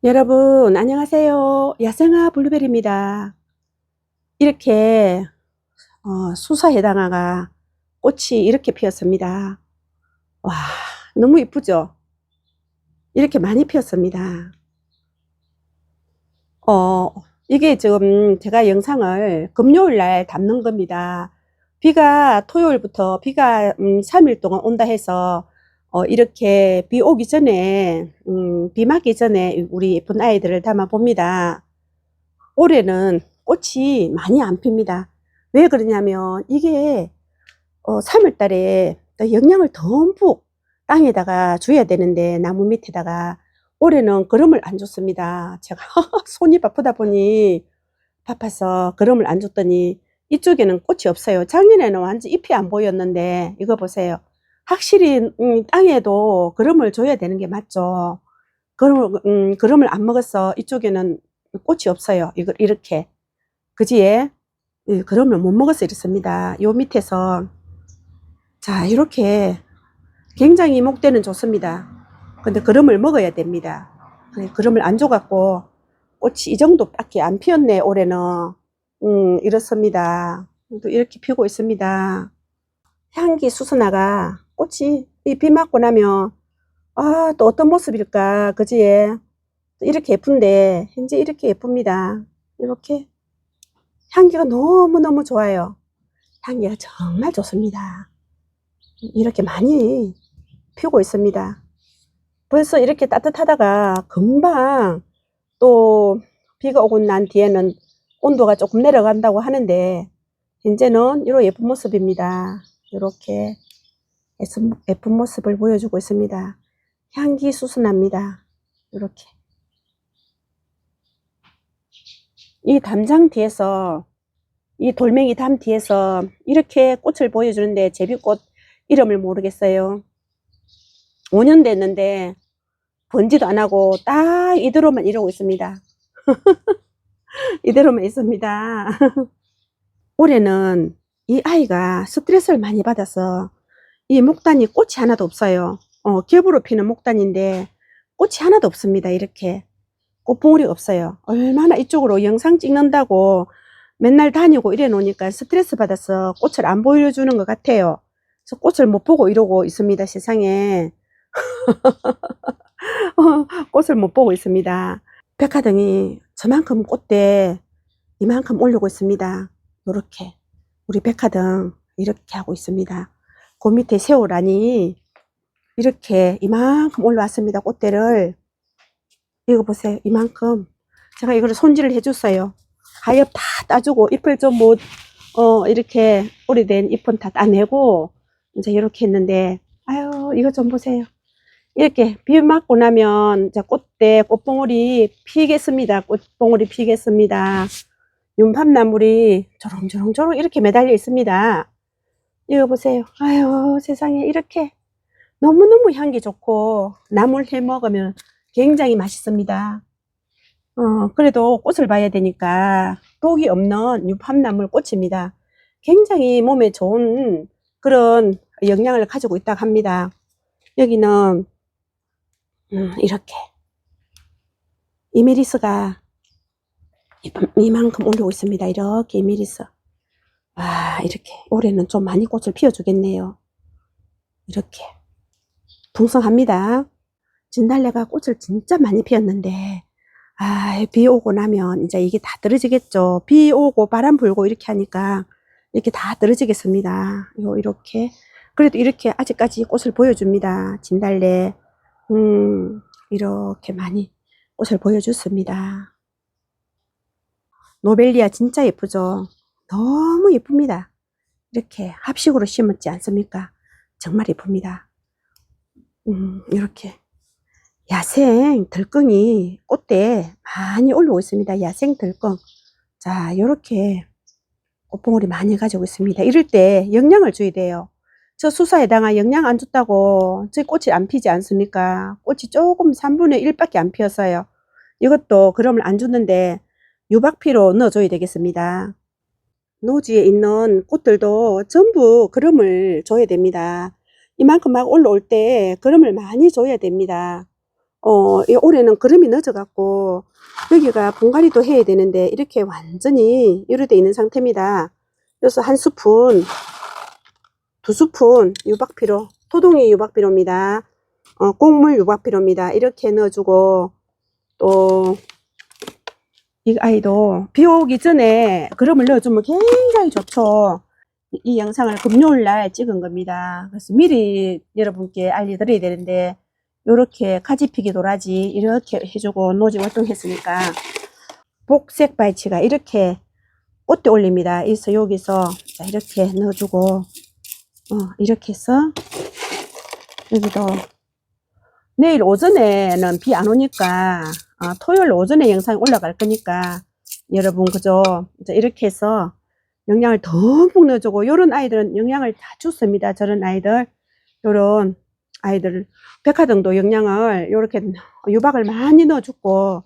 여러분 안녕하세요. 야생화 블루베리입니다. 이렇게 수사해당화가 꽃이 이렇게 피었습니다. 와, 너무 이쁘죠? 이렇게 많이 피었습니다. 어, 이게 지금 제가 영상을 금요일 날 담는 겁니다. 비가 토요일부터 비가 3일 동안 온다 해서 이렇게 비 오기 전에 비 맞기 전에 우리 예쁜 아이들을 담아 봅니다. 올해는 꽃이 많이 안 핍니다. 왜 그러냐면 이게 3월 달에 영양을 듬뿍 땅에다가 줘야 되는데 나무 밑에다가 올해는 거름을 안 줬습니다. 제가 손이 바쁘다 보니 바빠서 거름을 안 줬더니 이쪽에는 꽃이 없어요. 작년에는 완전 잎이 안 보였는데 이거 보세요. 확실히 땅에도 거름을 줘야 되는 게 맞죠. 거름을 안 먹어서 이쪽에는 꽃이 없어요. 이거 이렇게 그지에 거름을 못 먹어서 이렇습니다. 요 밑에서 자 이렇게 굉장히 목대는 좋습니다. 근데 거름을 먹어야 됩니다. 거름을 안 줘갖고 꽃이 이 정도밖에 안 피었네 올해는. 이렇습니다. 또 이렇게 피고 있습니다. 향기 수선화가 꽃이 비 맞고 나면 또 어떤 모습일까 그지에 이렇게 예쁜데 현재 이렇게 예쁩니다. 이렇게 향기가 너무너무 좋아요. 향기가 정말 좋습니다. 이렇게 많이 피우고 있습니다. 벌써 이렇게 따뜻하다가 금방 또 비가 오고 난 뒤에는 온도가 조금 내려간다고 하는데 현재는 이런 예쁜 모습입니다. 이렇게 예쁜 모습을 보여주고 있습니다. 향기 수순합니다. 이렇게 이 담장 뒤에서 이 돌멩이 담 뒤에서 이렇게 꽃을 보여주는데 제비꽃 이름을 모르겠어요. 5년 됐는데 번지도 안 하고 딱 이대로만 이러고 있습니다. 이대로만 있습니다. 올해는 이 아이가 스트레스를 많이 받아서 이 목단이 꽃이 하나도 없어요. 겹으로 피는 목단인데 꽃이 하나도 없습니다. 이렇게 꽃봉오리가 없어요. 얼마나 이쪽으로 영상 찍는다고 맨날 다니고 이래 놓으니까 스트레스 받아서 꽃을 안 보여주는 것 같아요. 그래서 꽃을 못 보고 이러고 있습니다. 세상에. 꽃을 못 보고 있습니다. 백화등이 저만큼 꽃대 이만큼 올리고 있습니다. 이렇게 우리 백화등 이렇게 하고 있습니다. 그 밑에 새우란이 이렇게 이만큼 올라왔습니다. 꽃대를 이거 보세요. 이만큼 제가 이거를 손질을 해줬어요. 가엽 다 따주고 잎을 좀 못 이렇게 오래된 잎은 다 따내고 이제 이렇게 했는데 아유 이거 좀 보세요. 이렇게 비 맞고 나면 이제 꽃대 꽃봉오리 피겠습니다. 꽃봉오리 피겠습니다. 윤팝나물이 조롱조롱조롱 이렇게 매달려 있습니다. 이거 보세요. 아유 세상에 이렇게 너무너무 향기 좋고 나물 해 먹으면 굉장히 맛있습니다. 그래도 꽃을 봐야 되니까 독이 없는 유팝나물 꽃입니다. 굉장히 몸에 좋은 그런 영양을 가지고 있다고 합니다. 여기는 이렇게 이메리스가 이만큼 올리고 있습니다. 이렇게 이메리스. 와 이렇게 올해는 좀 많이 꽃을 피워주겠네요. 이렇게 풍성합니다. 진달래가 꽃을 진짜 많이 피웠는데 비 오고 나면 이제 이게 다 떨어지겠죠. 비 오고 바람 불고 이렇게 하니까 이렇게 다 떨어지겠습니다. 이렇게 그래도 이렇게 아직까지 꽃을 보여줍니다. 진달래 이렇게 많이 꽃을 보여줬습니다. 노벨리아 진짜 예쁘죠. 너무 예쁩니다. 이렇게 합식으로 심었지 않습니까? 정말 예쁩니다. 이렇게 야생 들껑이 꽃대 많이 올라오고 있습니다. 야생 들껑. 자, 이렇게 꽃봉오리 많이 가지고 있습니다. 이럴 때 영양을 줘야 돼요. 저 수사에다가 영양 안 줬다고 저 꽃이 안 피지 않습니까? 꽃이 조금 3분의 1밖에 안 피었어요. 이것도 그럼을 안 줬는데 유박피로 넣어줘야 되겠습니다. 노지에 있는 꽃들도 전부 그름을 줘야 됩니다. 이만큼 막 올라올 때 그름을 많이 줘야 됩니다. 올해는 거름이 늦어갖고 여기가 분갈이도 해야 되는데 이렇게 완전히 이렇게 돼 있는 상태입니다. 그래서 한 스푼, 2스푼 유박피로, 토종이 유박피로입니다. 곡물 유박피로입니다. 이렇게 넣어주고, 또 이 아이도 비 오기 전에 거름을 넣어주면 굉장히 좋죠. 이 영상을 금요일 날 찍은 겁니다. 그래서 미리 여러분께 알려드려야 되는데, 요렇게 가지피기 도라지 이렇게 해주고 노지 활동했으니까 복색 발치가 이렇게 꽃대 올립니다. 그래서 여기서 자, 이렇게 넣어주고, 이렇게 해서 여기도 내일 오전에는 비 안 오니까 토요일 오전에 영상이 올라갈 거니까 여러분 그죠? 이렇게 해서 영양을 듬뿍 넣어주고, 요런 아이들은 영양을 다 줬습니다. 저런 아이들, 요런 아이들 백화등도 영양을 요렇게 유박을 많이 넣어주고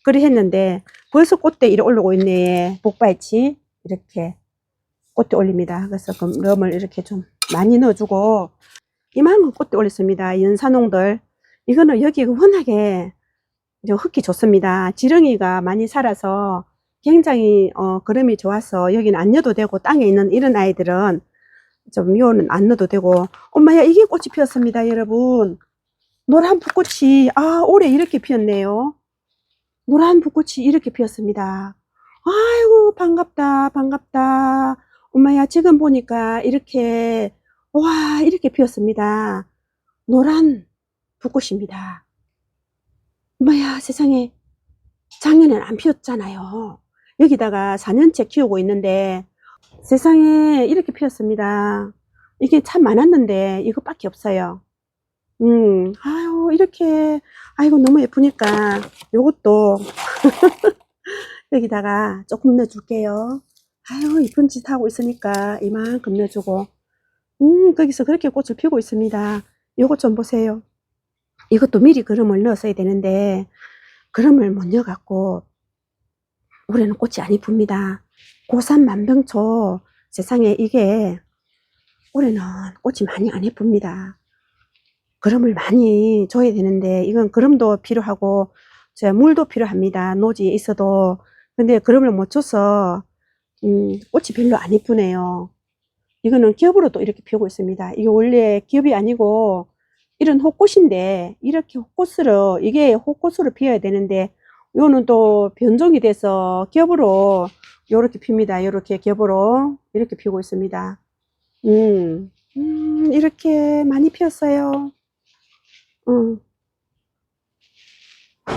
그리 했는데 벌써 꽃대 이렇게 올라오고 있네. 복발치 이렇게 꽃대 올립니다. 그래서 그럼을 이렇게 좀 많이 넣어주고, 이만큼 꽃대 올렸습니다. 연산홍들 이거는 여기 워낙에 흙이 좋습니다. 지렁이가 많이 살아서 굉장히 거름이 좋아서 여기는 안 넣어도 되고, 땅에 있는 이런 아이들은 좀 요는 안 넣어도 되고. 엄마야, 이게 꽃이 피었습니다. 여러분, 노란 붓꽃이 올해 이렇게 피었네요. 노란 붓꽃이 이렇게 피었습니다. 아이고 반갑다 반갑다. 엄마야, 지금 보니까 이렇게 와 이렇게 피었습니다. 노란 붓꽃입니다. 엄마야, 세상에, 작년엔 안 피었잖아요. 여기다가 4년째 키우고 있는데 세상에 이렇게 피었습니다. 이게 참 많았는데 이것밖에 없어요. 아유, 이렇게, 아이고, 너무 예쁘니까 요것도 여기다가 조금 넣어줄게요. 아유, 이쁜 짓 하고 있으니까 이만큼 넣어주고, 거기서 그렇게 꽃을 피우고 있습니다. 요것 좀 보세요. 이것도 미리 거름을 넣었어야 되는데 거름을 못 넣어갖고 올해는 꽃이 안 이쁩니다. 고산 만병초, 세상에 이게 올해는 꽃이 많이 안 예쁩니다. 거름을 많이 줘야 되는데 이건 거름도 필요하고 물도 필요합니다. 노지에 있어도. 근데 거름을 못 줘서 꽃이 별로 안 예쁘네요. 이거는 겹으로 또 이렇게 피우고 있습니다. 이게 원래 겹이 아니고 이런 호꽃인데 이렇게 호꽃으로, 이게 호꽃으로 피어야 되는데 요는 또 변종이 돼서 겹으로 요렇게 핍니다. 요렇게 겹으로 이렇게 피우고 있습니다. 이렇게 많이 피었어요.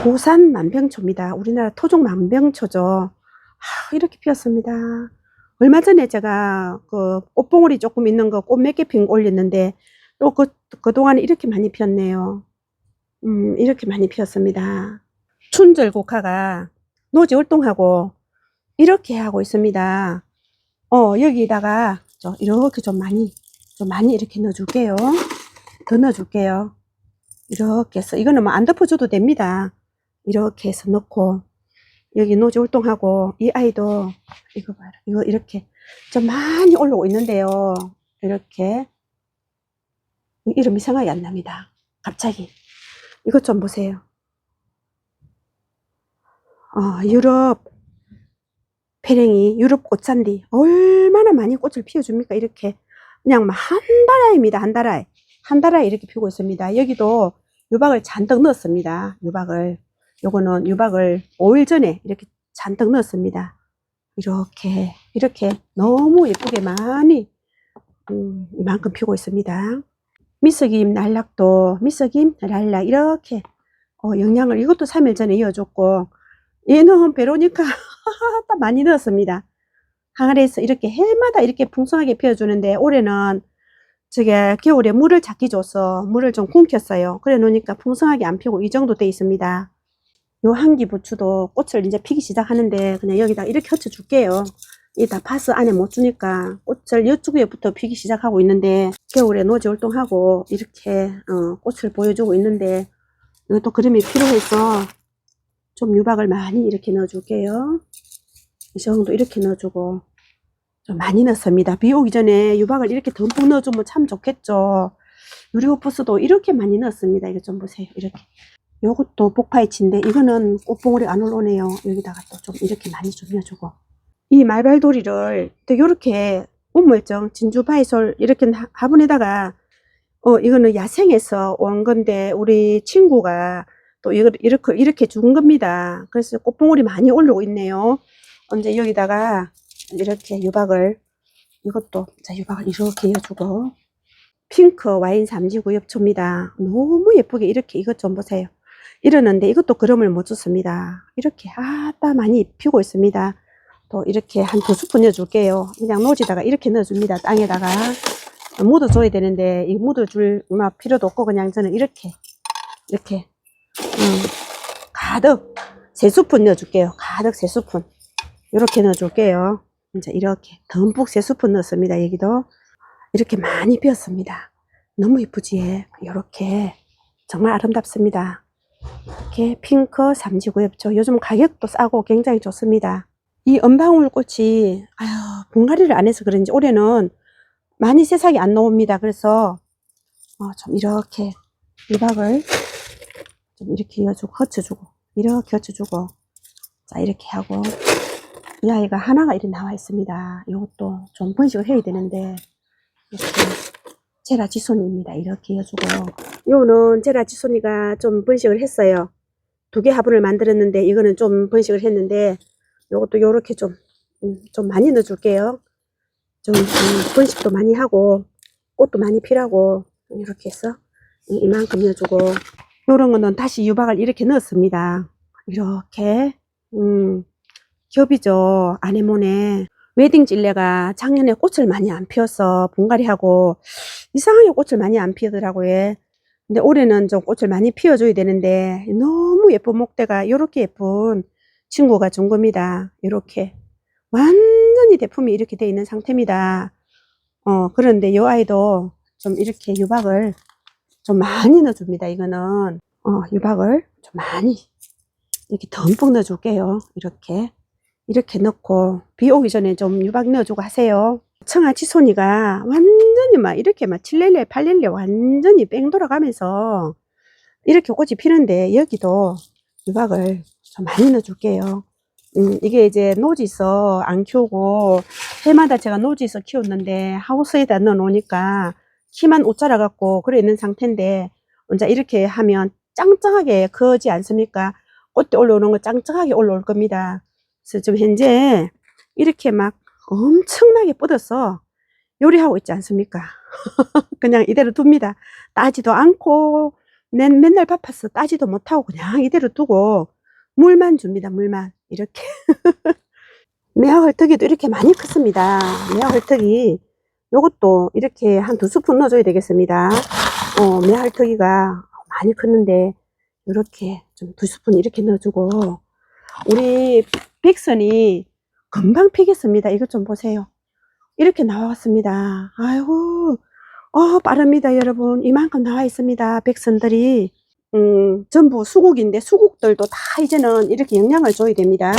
고산 만병초입니다. 우리나라 토종 만병초죠. 이렇게 피었습니다. 얼마 전에 제가 그 꽃봉오리 조금 있는 거 꽃 몇 개 핀 올렸는데 또 그동안에 이렇게 많이 피었네요. 이렇게 많이 피었습니다. 춘절국화가 노지 활동하고 이렇게 하고 있습니다. 여기다가 이렇게 좀 많이 이렇게 넣어줄게요. 더 넣어줄게요. 이렇게 해서, 이거는 뭐 안 덮어줘도 됩니다. 이렇게 해서 넣고, 여기 노지 활동하고, 이 아이도 이거 봐라, 이거 이렇게 좀 많이 올라오고 있는데요. 이렇게 이름 이상하게 안 납니다. 갑자기 이것 좀 보세요. 유럽 페랭이, 유럽 꽃잔디 얼마나 많이 꽃을 피워줍니까? 이렇게 그냥 막 한 달아입니다. 한 달아에 이렇게 피우고 있습니다. 여기도 유박을 잔뜩 넣었습니다. 유박을, 요거는 유박을 5일 전에 이렇게 잔뜩 넣었습니다. 이렇게 너무 예쁘게 많이 이만큼 피우고 있습니다. 미스김 날락도, 미스김 날락 이렇게 영양을, 이것도 3일 전에 이어줬고, 얘는 베로니카 많이 넣었습니다. 항아리에서 이렇게 해마다 이렇게 풍성하게 피워주는데 올해는 저게 겨울에 물을 작게 줘서 물을 좀 굶겼어요. 그래 놓으니까 풍성하게 안 피고 이 정도 돼 있습니다. 요 한기 부추도 꽃을 이제 피기 시작하는데 그냥 여기다 이렇게 얹혀 줄게요. 이 다 파스 안에 못 주니까 꽃을 이쪽에부터 피기 시작하고 있는데, 겨울에 노지 활동하고 이렇게 꽃을 보여주고 있는데 이것도 그림이 필요해서 좀 유박을 많이 이렇게 넣어 줄게요. 이 정도 이렇게 넣어주고, 좀 많이 넣습니다. 비 오기 전에 유박을 이렇게 듬뿍 넣어주면 참 좋겠죠. 유리호프스도 이렇게 많이 넣었습니다. 이거 좀 보세요. 이렇게 요것도 복파이치인데 이거는 꽃봉오리 안 올라오네요. 여기다가 또 좀 이렇게 많이 좀 넣어주고, 이 말발도리를 또 이렇게 우물정 진주바이솔 이렇게 화분에다가 이거는 야생에서 온 건데 우리 친구가 또 이걸 이렇게 준 겁니다. 그래서 꽃봉오리 많이 올라오고 있네요. 언제 여기다가 이렇게 유박을, 이것도 자 유박을 이렇게 이어주고, 핑크 와인 삼지구엽초입니다. 너무 예쁘게 이렇게, 이것 좀 보세요. 이러는데 이것도 그름을 못 줬습니다. 이렇게 아따 많이 피고 있습니다. 또 이렇게 한 2스푼 넣어줄게요. 그냥 노지다가 이렇게 넣어줍니다. 땅에다가 묻어줘야 되는데 이 묻어줄 필요도 없고 그냥 저는 이렇게 가득 3스푼 넣어줄게요. 가득 3스푼 이렇게 넣어줄게요. 이제 이렇게 듬뿍 3스푼 넣었습니다. 여기도 이렇게 많이 피었습니다. 너무 예쁘지? 이렇게 정말 아름답습니다. 이렇게 핑크 삼지구엽초, 요즘 가격도 싸고 굉장히 좋습니다. 이 은방울 꽃이 분갈이를 안 해서 그런지 올해는 많이 새싹이 안 나옵니다. 그래서 좀 이렇게 유박을 좀 이렇게 이어주고 걷혀주고 이렇게 걷혀주고, 자 이렇게 하고, 이 아이가 하나가 이렇게 나와 있습니다. 이것도 좀 번식을 해야 되는데 이렇게 제라지손입니다. 이렇게 이어주고, 요거는 제라지손이가 좀 번식을 했어요. 2개 화분을 만들었는데 이거는 좀 번식을 했는데 요것도 요렇게 좀 많이 넣어줄게요. 좀 번식도 많이 하고 꽃도 많이 피라고 이렇게 해서 이만큼 넣어주고, 요런 거는 다시 유박을 이렇게 넣었습니다. 이렇게 겹이죠. 아네모네 웨딩찔레가 작년에 꽃을 많이 안 피워서 분갈이하고 이상하게 꽃을 많이 안 피우더라고요. 근데 올해는 좀 꽃을 많이 피워줘야 되는데 너무 예쁜 목대가 이렇게 예쁜 친구가 준 겁니다. 이렇게 완전히 대품이 이렇게 돼 있는 상태입니다. 그런데 이 아이도 좀 이렇게 유박을 좀 많이 넣어줍니다. 이거는 유박을 좀 많이 이렇게 듬뿍 넣어줄게요. 이렇게 넣고 비 오기 전에 좀 유박 넣어주고 하세요. 청아지손이가 완전히 막 이렇게 막 7렐레 8렐레 완전히 뺑 돌아가면서 이렇게 꽃이 피는데 여기도 유박을 좀 많이 넣어줄게요. 이게 이제 노지서 안 키우고 해마다 제가 노지서 키웠는데 하우스에다 넣어 놓으니까 키만 옷 자라 갖고 그래 있는 상태인데, 이제 이렇게 하면 짱짱하게 크지 않습니까? 꽃대 올라오는 거 짱짱하게 올라올 겁니다. 그래서 지금 현재 이렇게 막 엄청나게 뻗어서 요리하고 있지 않습니까? 그냥 이대로 둡니다. 따지도 않고 맨날 바빠서 따지도 못하고 그냥 이대로 두고 물만 줍니다. 물만 이렇게. 매화헐떡이도 이렇게 많이 컸습니다. 매화헐떡이 요것도 이렇게 한 2스푼 넣어줘야 되겠습니다. 매화헐떡이가 많이 컸는데 이렇게 좀 2스푼 이렇게 넣어주고, 우리 백선이 금방 피겠습니다. 이것 좀 보세요. 이렇게 나왔습니다. 아이고 빠릅니다. 여러분 이만큼 나와 있습니다. 백선들이 전부 수국인데 수국들도 다 이제는 이렇게 영양을 줘야 됩니다.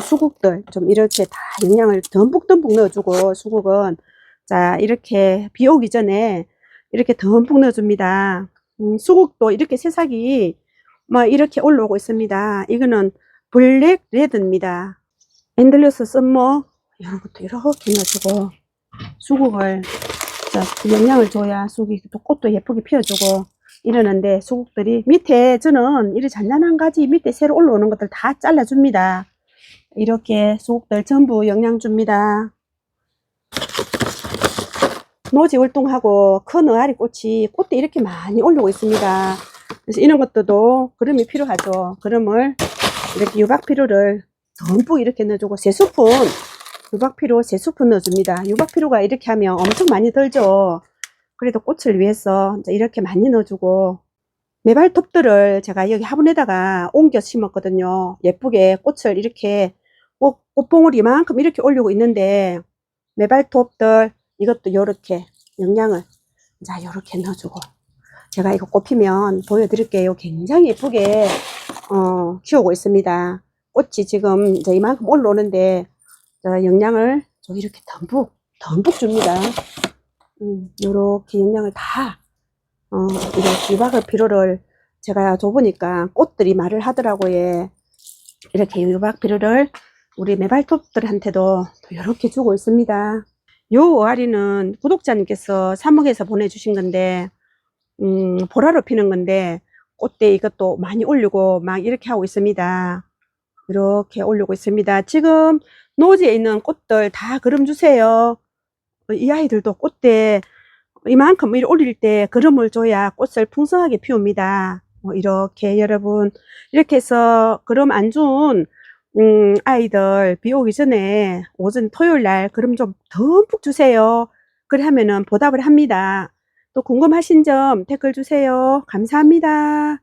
수국들 좀 이렇게 다 영양을 듬뿍 넣어주고, 수국은 자 이렇게 비 오기 전에 이렇게 듬뿍 넣어줍니다. 수국도 이렇게 새싹이 막 이렇게 올라오고 있습니다. 이거는 블랙 레드입니다. 앤들러스 썸머 이런 것도 이렇게 넣어주고, 수국을 자 영양을 줘야 수국이 또 꽃도 예쁘게 피워주고 이러는데, 수국들이 밑에 저는 이렇게 잔잔한 가지 밑에 새로 올라오는 것들 다 잘라줍니다. 이렇게 수국들 전부 영양 줍니다. 노지 활동하고 큰 의아리 꽃이 꽃대 이렇게 많이 올라오고 있습니다. 그래서 이런 것들도 그름이 필요하죠. 그름을 이렇게 유박피루를 듬뿍 이렇게 넣어주고 3스푼 유박피루 3스푼 넣어줍니다. 유박피루가 이렇게 하면 엄청 많이 들죠. 그래도 꽃을 위해서 이렇게 많이 넣어주고, 매발톱들을 제가 여기 화분에다가 옮겨 심었거든요. 예쁘게 꽃을 이렇게 꽃봉오리 이만큼 이렇게 올리고 있는데, 매발톱들 이것도 이렇게 영양을 자 이렇게 넣어주고, 제가 이거 꽃 피면 보여드릴게요. 굉장히 예쁘게 키우고 있습니다. 꽃이 지금 이제 이만큼 올라오는데 영양을 좀 이렇게 듬뿍 줍니다. 요렇게 영양을 다 이렇게 유박을 필요를 제가 줘보니까 꽃들이 말을 하더라고요. 이렇게 유박비료를 우리 메발톱들한테도 이렇게 주고 있습니다. 요 오아리는 구독자님께서 사목에서 보내주신 건데 보라로 피는 건데 꽃대 이것도 많이 올리고 막 이렇게 하고 있습니다. 이렇게 올리고 있습니다. 지금 노지에 있는 꽃들 다 그름 주세요. 이 아이들도 꽃대 이만큼 올릴 때 그름을 줘야 꽃을 풍성하게 피웁니다. 이렇게 여러분 이렇게 해서 그름 안 준 아이들 비 오기 전에 오전 토요일 날 그름 좀 듬뿍 주세요. 그래 하면은 보답을 합니다. 또 궁금하신 점 댓글 주세요. 감사합니다.